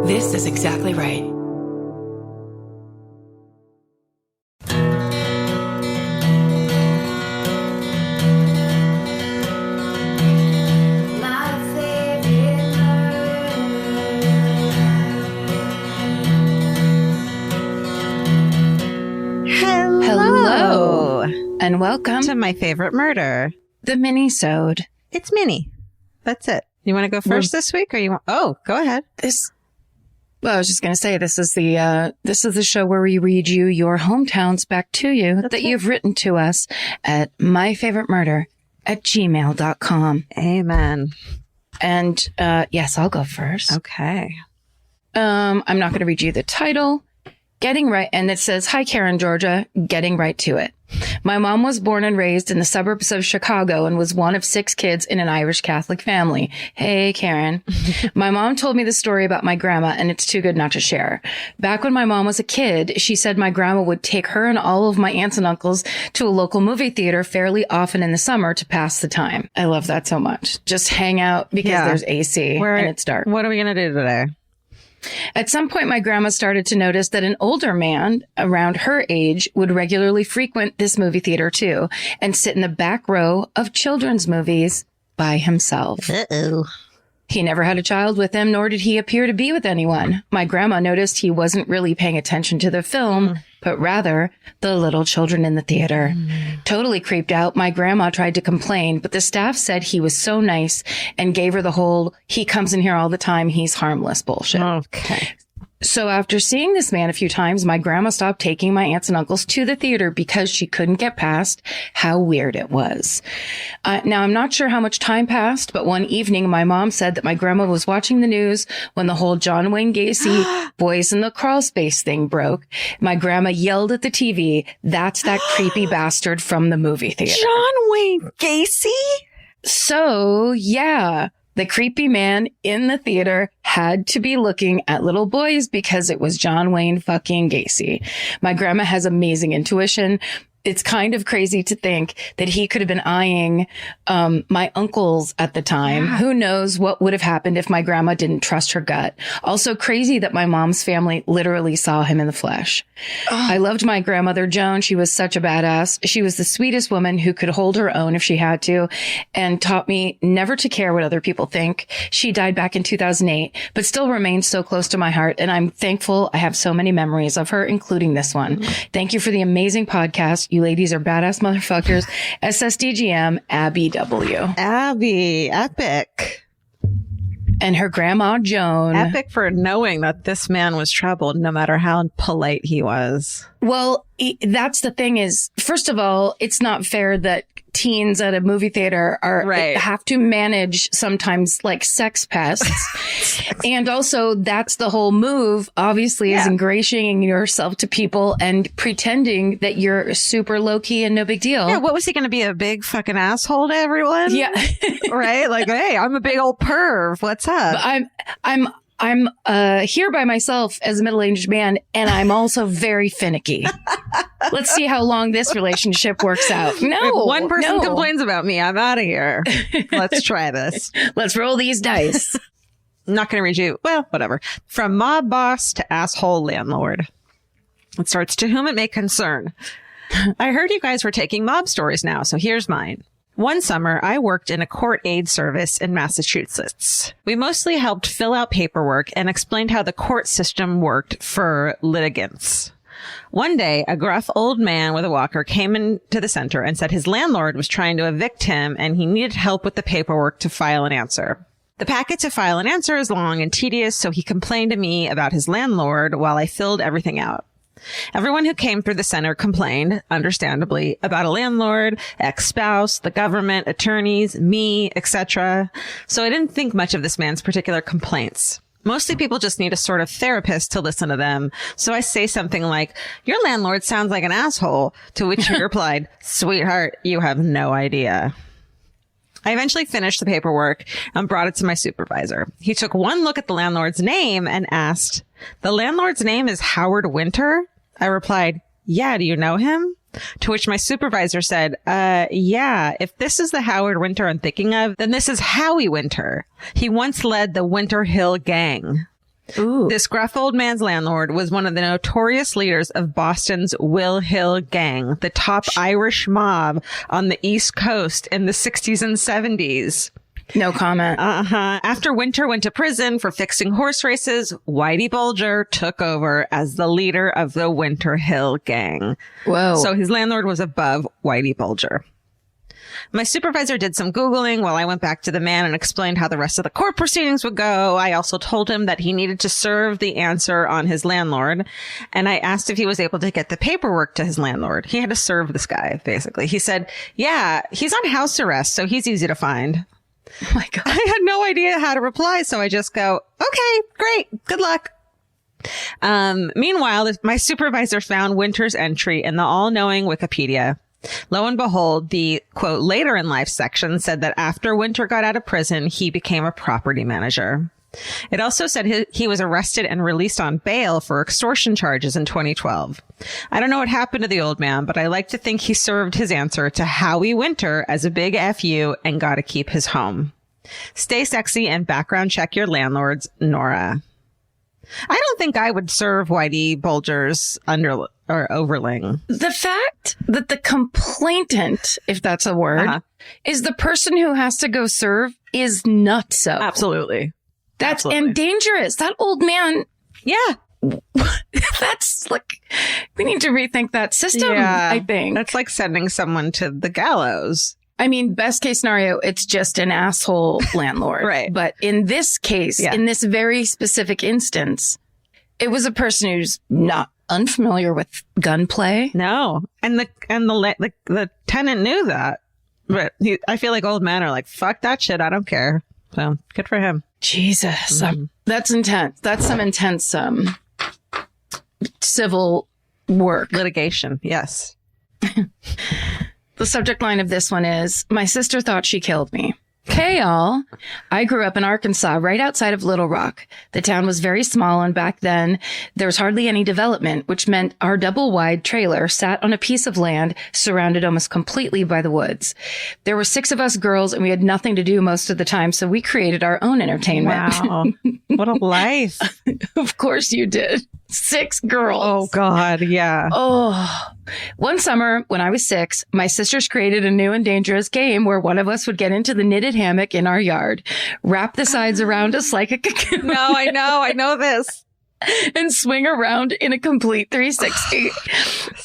This is exactly right. Hello. And welcome To my favorite murder. the Minisode. It's Mini. That's it. You want to go first this week, or you want? Oh, go ahead. Well, I was just going to say, this is the show where we read you your hometowns back to you that you've written to us at myfavoritemurder@gmail.com. Amen. And, yes, I'll go first. Okay. I'm not going to read you the title. Getting right. And it says, "Hi, Karen, Georgia. Getting right to it. My mom was born and raised in the suburbs of Chicago and was one of 6 kids in an Irish Catholic family." Hey, Karen. "My mom told me the story about my grandma, and it's too good not to share. Back when my mom was a kid, she said my grandma would take her and all of my aunts and uncles to a local movie theater fairly often in the summer to pass the time." I love that so much. Just hang out because there's AC and it's dark. What are we going to do today? At some point, my grandma started to notice that an older man around her age would regularly frequent this movie theater too and sit in the back row of children's movies by himself. Uh-oh. He never had a child with him, nor did he appear to be with anyone. My grandma noticed he wasn't really paying attention to the film, but rather the little children in the theater. Totally creeped out, my grandma tried to complain, but the staff said he was so nice and gave her the whole, "he comes in here all the time, he's harmless" bullshit. Okay. So after seeing this man a few times, my grandma stopped taking my aunts and uncles to the theater because she couldn't get past how weird it was. Now, I'm not sure how much time passed, but one evening my mom said that my grandma was watching the news when the whole John Wayne Gacy boys in the crawl space thing broke. My grandma yelled at the TV, "That's that creepy bastard from the movie theater." John Wayne Gacy? So, yeah. The creepy man in the theater had to be looking at little boys because it was John Wayne fucking Gacy. My grandma has amazing intuition. It's kind of crazy to think that he could have been eyeing my uncles at the time. Yeah. Who knows what would have happened if my grandma didn't trust her gut. Also crazy that my mom's family literally saw him in the flesh. I loved my grandmother, Joan. She was such a badass. She was the sweetest woman who could hold her own if she had to and taught me never to care what other people think. She died back in 2008, but still remains so close to my heart. And I'm thankful I have so many memories of her, including this one. Thank you for the amazing podcast. You ladies are badass motherfuckers. SSDGM, Abby W. Abby, epic. And her grandma, Joan. Epic for knowing that this man was troubled, no matter how polite he was. Well, that's the thing is, first of all, it's not fair that teens at a movie theater have to manage sometimes like sex pests. And also that's the whole move, obviously, is ingratiating yourself to people and pretending that you're super low key and no big deal. Yeah. What was he going to be, a big fucking asshole to everyone? Yeah. Right. Like, hey, I'm a big old perv. What's up? I'm here by myself as a middle-aged man, and I'm also very finicky. Let's see how long this relationship works out. No, if one person complains about me, I'm out of here. Let's try this. Let's roll these dice. I'm not going to read you. Well, whatever. From mob boss to asshole landlord. It starts, "To whom it may concern. I heard you guys were taking mob stories now, so here's mine. One summer, I worked in a court aid service in Massachusetts. We mostly helped fill out paperwork and explained how the court system worked for litigants. One day, a gruff old man with a walker came into the center and said his landlord was trying to evict him and he needed help with the paperwork to file an answer. The packet to file an answer is long and tedious, so he complained to me about his landlord while I filled everything out. Everyone who came through the center complained, understandably, about a landlord, ex-spouse, the government, attorneys, me, etc. So I didn't think much of this man's particular complaints. Mostly people just need a sort of therapist to listen to them. So I say something like, "Your landlord sounds like an asshole," to which he replied, "Sweetheart, you have no idea." I eventually finished the paperwork and brought it to my supervisor. He took one look at the landlord's name and asked, "The landlord's name is Howard Winter?" I replied, "Yeah, do you know him?" To which my supervisor said, yeah, if this is the Howard Winter I'm thinking of, then this is Howie Winter. He once led the Winter Hill Gang." Ooh. This gruff old man's landlord was one of the notorious leaders of Boston's Will Hill Gang, the top Irish mob on the East Coast in the 60s and 70s. No comment. After Winter went to prison for fixing horse races, Whitey Bulger took over as the leader of the Winter Hill Gang. Whoa. So his landlord was above Whitey Bulger. My supervisor did some Googling while I went back to the man and explained how the rest of the court proceedings would go. I also told him that he needed to serve the answer on his landlord. And I asked if he was able to get the paperwork to his landlord. He had to serve this guy, basically. He said, yeah, he's on house arrest, so he's easy to find. Oh my God. I had no idea how to reply, so I just go, okay, great, good luck. Meanwhile, my supervisor found Winter's entry in the all-knowing Wikipedia. Lo and behold, the, quote, later in life section said that after Winter got out of prison, he became a property manager. It also said he was arrested and released on bail for extortion charges in 2012. I don't know what happened to the old man, but I like to think he served his answer to Howie Winter as a big FU and got to keep his home. Stay sexy and background check your landlords, Nora. I don't think I would serve Whitey Bulger's overling. The fact that the complainant, if that's a word, is the person who has to go serve is nutso. Absolutely. That's and dangerous. That old man. Yeah. That's like, we need to rethink that system, I think. That's like sending someone to the gallows. I mean, best case scenario, it's just an asshole landlord. Right. But in this case, in this very specific instance, it was a person who's not unfamiliar with gunplay. No. And the tenant knew that. But I feel like old men are like, fuck that shit. I don't care. So good for him. Jesus. That's intense. That's some intense civil work. Litigation. Yes. The subject line of this one is, my sister thought she killed me. Hey, y'all. I grew up in Arkansas, right outside of Little Rock. The town was very small, and back then, there was hardly any development, which meant our double-wide trailer sat on a piece of land surrounded almost completely by the woods. There were 6 of us girls, and we had nothing to do most of the time, so we created our own entertainment. Wow. What a life. Of course you did. 6 girls. Oh, God. Yeah. Oh. One summer, when I was 6, my sisters created a new and dangerous game where one of us would get into the knitted hammock in our yard, wrap the sides around us like a cocoon. No, I know this. And swing around in a complete 360.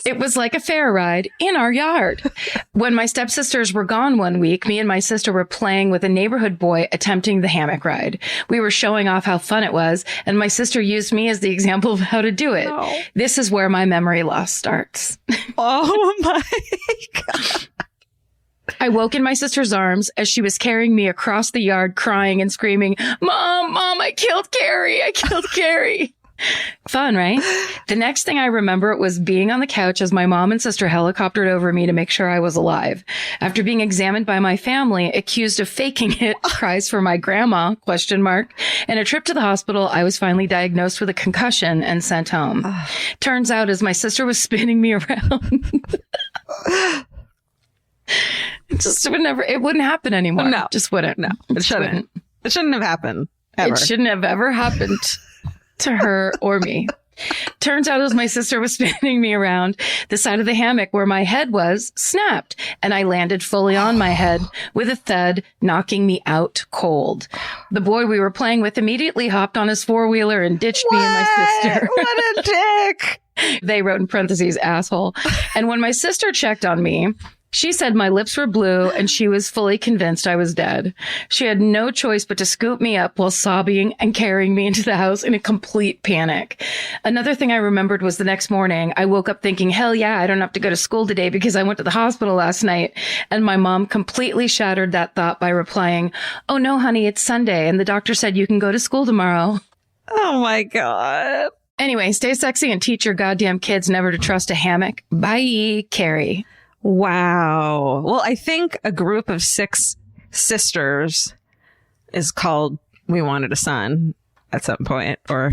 It was like a fair ride in our yard. When my stepsisters were gone one week, me and my sister were playing with a neighborhood boy attempting the hammock ride. We were showing off how fun it was, and my sister used me as the example of how to do it. No. This is where my memory loss starts. Oh my God. I woke in my sister's arms as she was carrying me across the yard, crying and screaming, Mom, I killed Carrie. I killed Carrie. Fun, right? The next thing I remember was being on the couch as my mom and sister helicoptered over me to make sure I was alive. After being examined by my family, accused of faking it, cries for my grandma, ? And a trip to the hospital, I was finally diagnosed with a concussion and sent home. Turns out as my sister was spinning me around, it wouldn't happen anymore. No. Just wouldn't. No, it shouldn't. It shouldn't have happened. Ever. It shouldn't have ever happened to her or me. Turns out as my sister was spinning me around, the side of the hammock where my head was snapped, and I landed fully on my head with a thud, knocking me out cold. The boy we were playing with immediately hopped on his four-wheeler and ditched me and my sister. What a dick. They wrote in parentheses, asshole. And when my sister checked on me, she said my lips were blue and she was fully convinced I was dead. She had no choice but to scoop me up while sobbing and carrying me into the house in a complete panic. Another thing I remembered was the next morning, I woke up thinking, hell yeah, I don't have to go to school today because I went to the hospital last night. And my mom completely shattered that thought by replying, oh no, honey, it's Sunday. And the doctor said you can go to school tomorrow. Oh my God. Anyway, stay sexy and teach your goddamn kids never to trust a hammock. Bye, Carrie. Wow. Well, I think a group of 6 sisters is called We Wanted a Son at some point, or,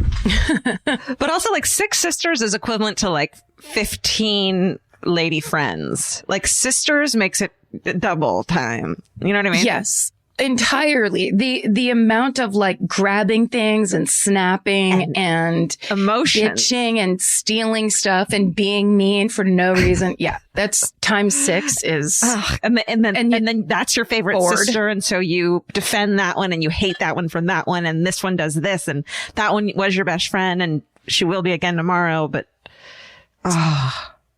but also like 6 sisters is equivalent to like 15 lady friends. Like sisters makes it double time. You know what I mean? Yes. Entirely. The amount of like grabbing things and snapping and emotion, bitching and stealing stuff and being mean for no reason. Yeah, that's times 6 is. And then that's your favorite sister. And so you defend that one and you hate that one from that one. And this one does this. And that one was your best friend and she will be again tomorrow. But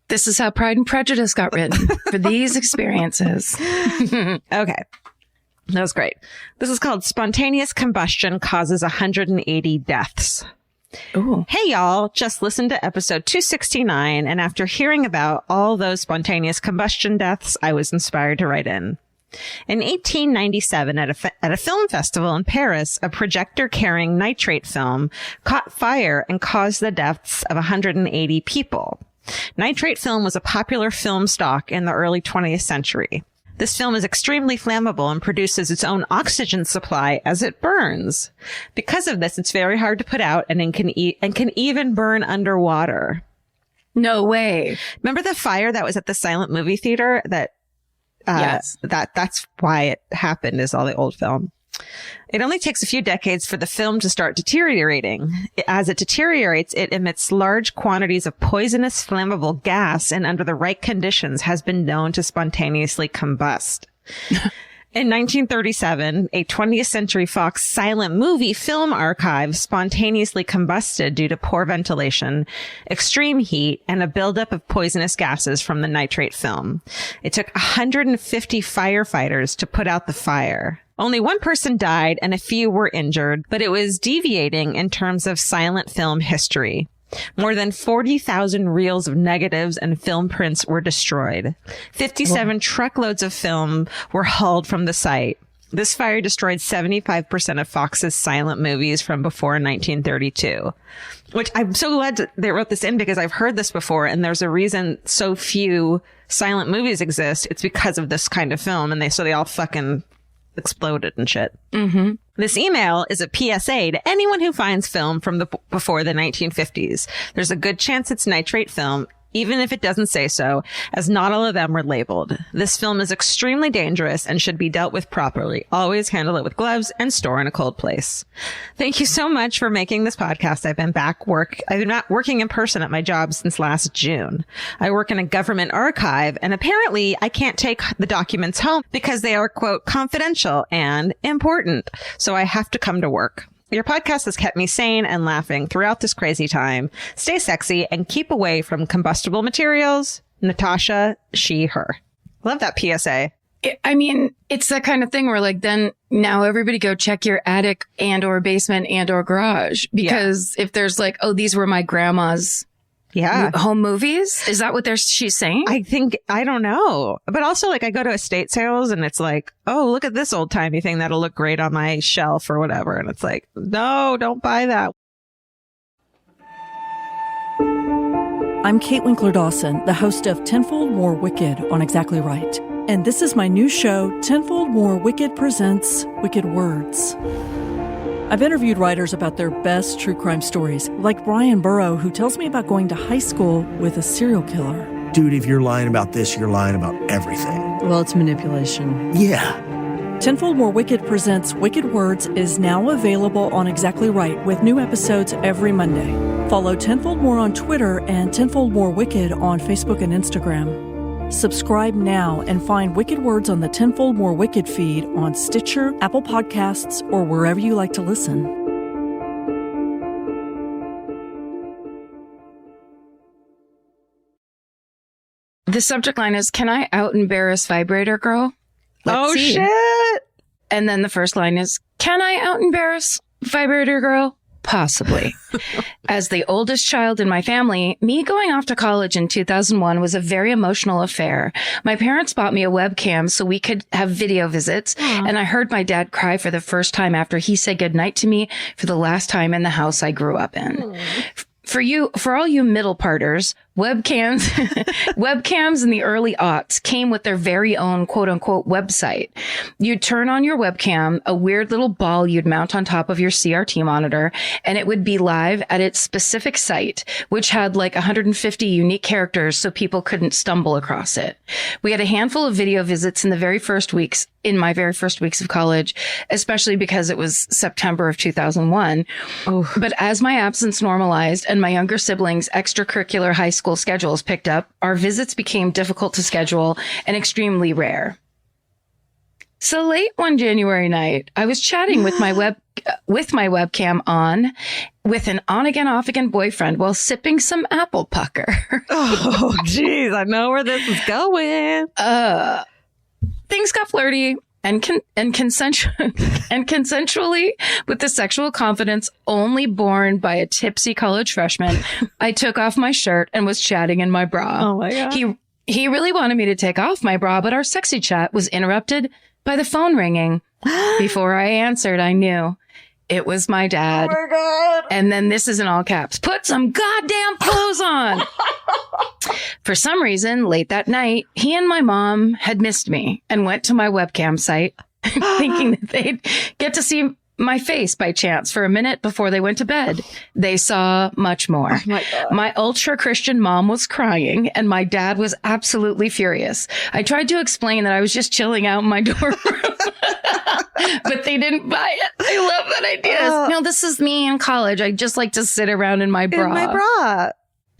this is how Pride and Prejudice got written for these experiences. Okay. That was great. This is called Spontaneous Combustion Causes 180 Deaths. Ooh. Hey, y'all. Just listened to episode 269. And after hearing about all those spontaneous combustion deaths, I was inspired to write in. In 1897, at a film festival in Paris, a projector-carrying nitrate film caught fire and caused the deaths of 180 people. Nitrate film was a popular film stock in the early 20th century. This film is extremely flammable and produces its own oxygen supply as it burns. Because of this, it's very hard to put out and can even burn underwater. No way. Remember the fire that was at the silent movie theater? Yes. That's why it happened, is all the old film. It only takes a few decades for the film to start deteriorating. As it deteriorates, it emits large quantities of poisonous flammable gas and under the right conditions has been known to spontaneously combust. In 1937, a 20th Century Fox silent movie film archive spontaneously combusted due to poor ventilation, extreme heat, and a buildup of poisonous gases from the nitrate film. It took 150 firefighters to put out the fire. Only one person died and a few were injured, but it was deviating in terms of silent film history. More than 40,000 reels of negatives and film prints were destroyed. 57 truckloads of film were hauled from the site. This fire destroyed 75% of Fox's silent movies from before 1932. Which I'm so glad they wrote this in because I've heard this before and there's a reason so few silent movies exist. It's because of this kind of film and they all fucking exploded and shit. Mm-hmm. This email is a PSA to anyone who finds film from before the 1950s. There's a good chance it's nitrate film, even if it doesn't say so, as not all of them were labeled. This film is extremely dangerous and should be dealt with properly. Always handle it with gloves and store in a cold place. Thank you so much for making this podcast. I've been not working in person at my job since last June. I work in a government archive and apparently I can't take the documents home because they are, quote, confidential and important. So I have to come to work. Your podcast has kept me sane and laughing throughout this crazy time. Stay sexy and keep away from combustible materials. Natasha, she, her. Love that PSA. I mean, it's that kind of thing where like, then now everybody go check your attic and or basement and or garage. Because if there's like, oh, these were my grandma's home movies. Is that what she's saying? I don't know. But also like I go to estate sales and it's like, oh, look at this old timey thing that'll look great on my shelf or whatever. And it's like, no, don't buy that. I'm Kate Winkler-Dawson, the host of Tenfold More Wicked on Exactly Right. And this is my new show, Tenfold More Wicked presents Wicked Words. I've interviewed writers about their best true crime stories, like Brian Burrow, who tells me about going to high school with a serial killer. Dude, if you're lying about this, you're lying about everything. Well, it's manipulation. Yeah. Tenfold More Wicked presents Wicked Words is now available on Exactly Right with new episodes every Monday. Follow Tenfold More on Twitter and Tenfold More Wicked on Facebook and Instagram. Subscribe now and find Wicked Words on the Tenfold More Wicked feed on Stitcher, Apple Podcasts, or wherever you like to listen. The subject line is, can I out embarrass vibrator girl? Let's see. Shit. And then the first line is, can I out embarrass vibrator girl? Possibly. As the oldest child in my family, me going off to college in 2001 was a very emotional affair. My parents bought me a webcam so we could have video visits. Aww. And I heard my dad cry for the first time after he said goodnight to me for the last time in the house I grew up in. For all you middle parters, Webcams in the early aughts came with their very own quote unquote website. You'd turn on your webcam, a weird little ball you'd mount on top of your CRT monitor, and it would be live at its specific site, which had like 150 unique characters so people couldn't stumble across it. We had a handful of video visits in my very first weeks of college, especially because it was September of 2001. Oh. But as my absence normalized and my younger siblings' extracurricular high school schedules picked up, our visits became difficult to schedule and extremely rare. So late one January night, I was chatting with my webcam on with an on-again, off-again boyfriend while sipping some apple pucker. Oh, geez, I know where this is going. Things got flirty and consensually, with the sexual confidence only born by a tipsy college freshman, I took off my shirt and was chatting in my bra. Oh my God. He really wanted me to take off my bra, but our sexy chat was interrupted by the phone ringing. Before I answered, I knew it was my dad. Oh my God. And then this is in all caps. Put some goddamn clothes on. For some reason, late that night, he and my mom had missed me and went to my webcam site thinking that they'd get to see my face by chance for a minute before they went to bed. They saw much more. Oh my God. My ultra-Christian mom was crying and my dad was absolutely furious. I tried to explain that I was just chilling out in my dorm room. But they didn't buy it. I love that idea. No, this is me in college. I just like to sit around in my bra. In my bra.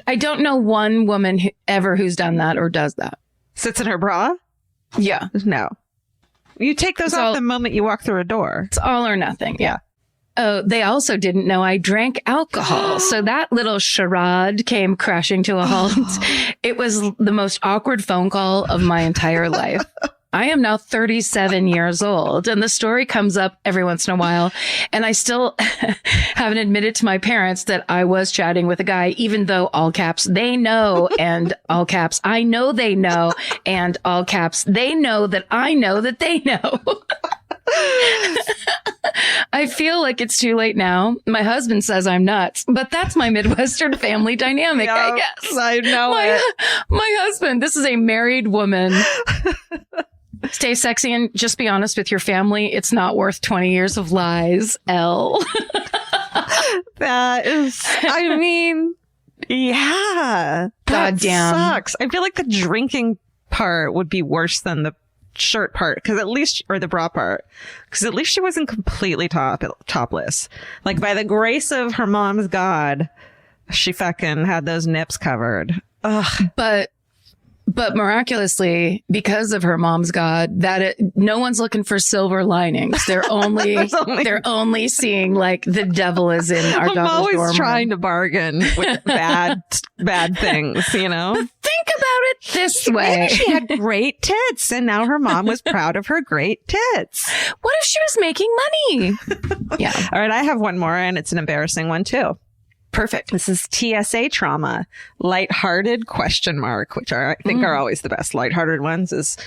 I don't know one woman who's done that or does that. Sits in her bra? Yeah. No. You take those off the moment you walk through a door. It's all or nothing. Yeah. Oh, they also didn't know I drank alcohol. So that little charade came crashing to a halt. It was the most awkward phone call of my entire life. I am now 37 years old, and the story comes up every once in a while, and I still haven't admitted to my parents that I was chatting with a guy, even though all caps, they know, and all caps, I know they know, and all caps, they know that I know that they know. I feel like it's too late now. My husband says I'm nuts, but that's my Midwestern family dynamic, I guess. I know my husband, this is a married woman. Stay sexy and just be honest with your family. It's not worth 20 years of lies, L. That is, I mean, yeah. God damn. Sucks. I feel like the drinking part would be worse than the shirt part, because at least, or the bra part, because at least she wasn't completely topless. Like, by the grace of her mom's God, she fucking had those nips covered. Ugh. But miraculously, because of her mom's God, no one's looking for silver linings. They're only seeing like the devil is in our daughter's dorm. I'm always trying to bargain with bad things, you know? But think about it this way. Maybe she had great tits and now her mom was proud of her great tits. What if she was making money? Yeah. All right. I have one more, and it's an embarrassing one too. Perfect. This is TSA trauma, lighthearted ? Which I think are always the best. Lighthearted ones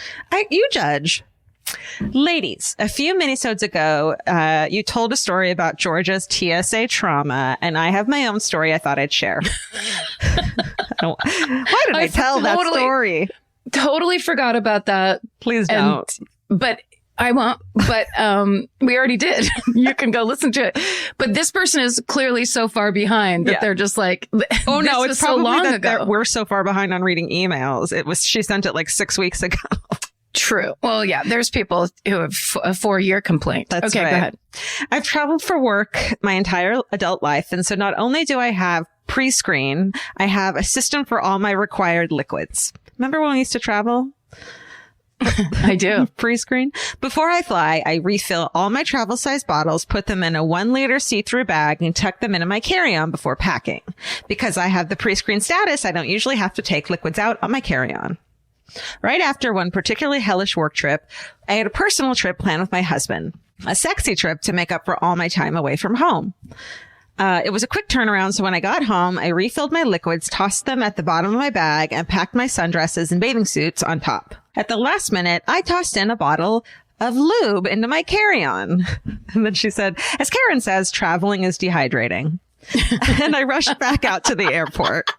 you judge. Ladies, a few minisodes ago, you told a story about Georgia's TSA trauma, and I have my own story I thought I'd share. Why did I tell that story? Totally forgot about that. Please don't. But I won't, but we already did. You can go listen to it. But this person is clearly so far behind that they're just like, oh no, it's probably so long ago. We're so far behind on reading emails. She sent it like 6 weeks ago. True. Well, yeah, there's people who have a 4-year complaint. That's okay, right. Go ahead. I've traveled for work my entire adult life. And so not only do I have pre-screen, I have a system for all my required liquids. Remember when we used to travel? I do. Pre-screen. Before I fly, I refill all my travel size bottles, put them in a 1-liter see-through bag, and tuck them into my carry-on before packing. Because I have the pre-screen status, I don't usually have to take liquids out on my carry-on. Right after one particularly hellish work trip, I had a personal trip planned with my husband. A sexy trip to make up for all my time away from home. It was a quick turnaround, so when I got home, I refilled my liquids, tossed them at the bottom of my bag, and packed my sundresses and bathing suits on top. At the last minute, I tossed in a bottle of lube into my carry-on. And then she said, as Karen says, traveling is dehydrating. And I rushed back out to the airport.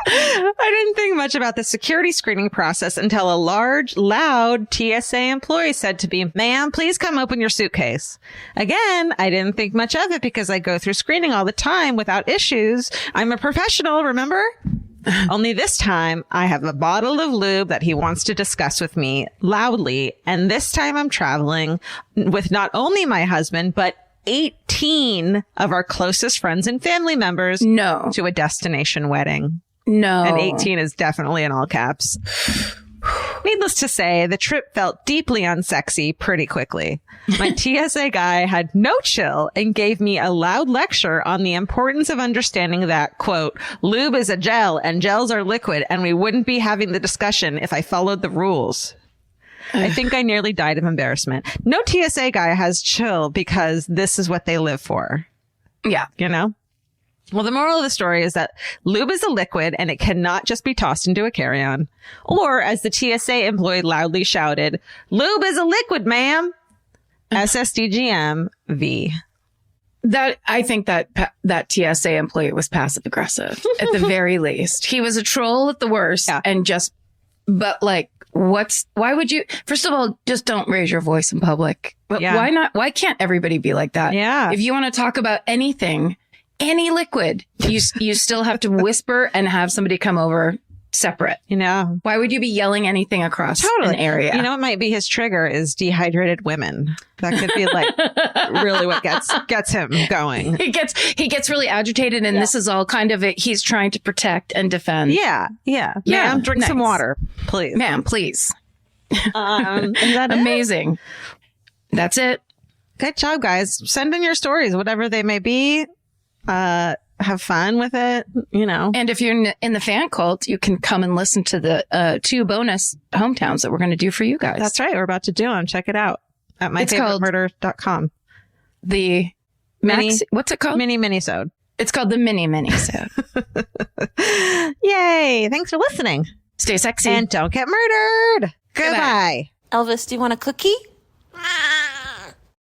I didn't think much about the security screening process until a large, loud TSA employee said to me, "Ma'am, please come open your suitcase." Again, I didn't think much of it because I go through screening all the time without issues. I'm a professional, remember? Only this time, I have a bottle of lube that he wants to discuss with me loudly. And this time I'm traveling with not only my husband, but 18 of our closest friends and family members to a destination wedding. No. And 18 is definitely in all caps. Needless to say, the trip felt deeply unsexy pretty quickly. My TSA guy had no chill and gave me a loud lecture on the importance of understanding that, quote, lube is a gel and gels are liquid, and we wouldn't be having the discussion if I followed the rules. I think I nearly died of embarrassment. No TSA guy has chill because this is what they live for. Yeah. You know? Well, the moral of the story is that lube is a liquid and it cannot just be tossed into a carry-on. Or, as the TSA employee loudly shouted, "Lube is a liquid, ma'am." SSDGM V. That I think that TSA employee was passive aggressive at the very least. He was a troll at the worst, and but like, why would you? First of all, just don't raise your voice in public. But why not? Why can't everybody be like that? Yeah. If you want to talk about anything, any liquid, you still have to whisper and have somebody come over separate. You know, why would you be yelling anything across an area? You know, it might be his trigger is dehydrated women. That could be like really what gets him going. He gets really agitated, and this is all kind of it. He's trying to protect and defend. Yeah. Ma'am, drink some water, please. Ma'am, please. Is that amazing? That's it. Good job, guys. Send in your stories, whatever they may be. Have fun with it, you know. And if you're in the fan cult, you can come and listen to the 2 bonus hometowns that we're going to do for you guys. That's right. We're about to do them. Check it out at myfavoritemurder.com. The what's it called? Mini Minisode. It's called the Mini Minisode. Yay. Thanks for listening. Stay sexy. And don't get murdered. Goodbye. Elvis, do you want a cookie?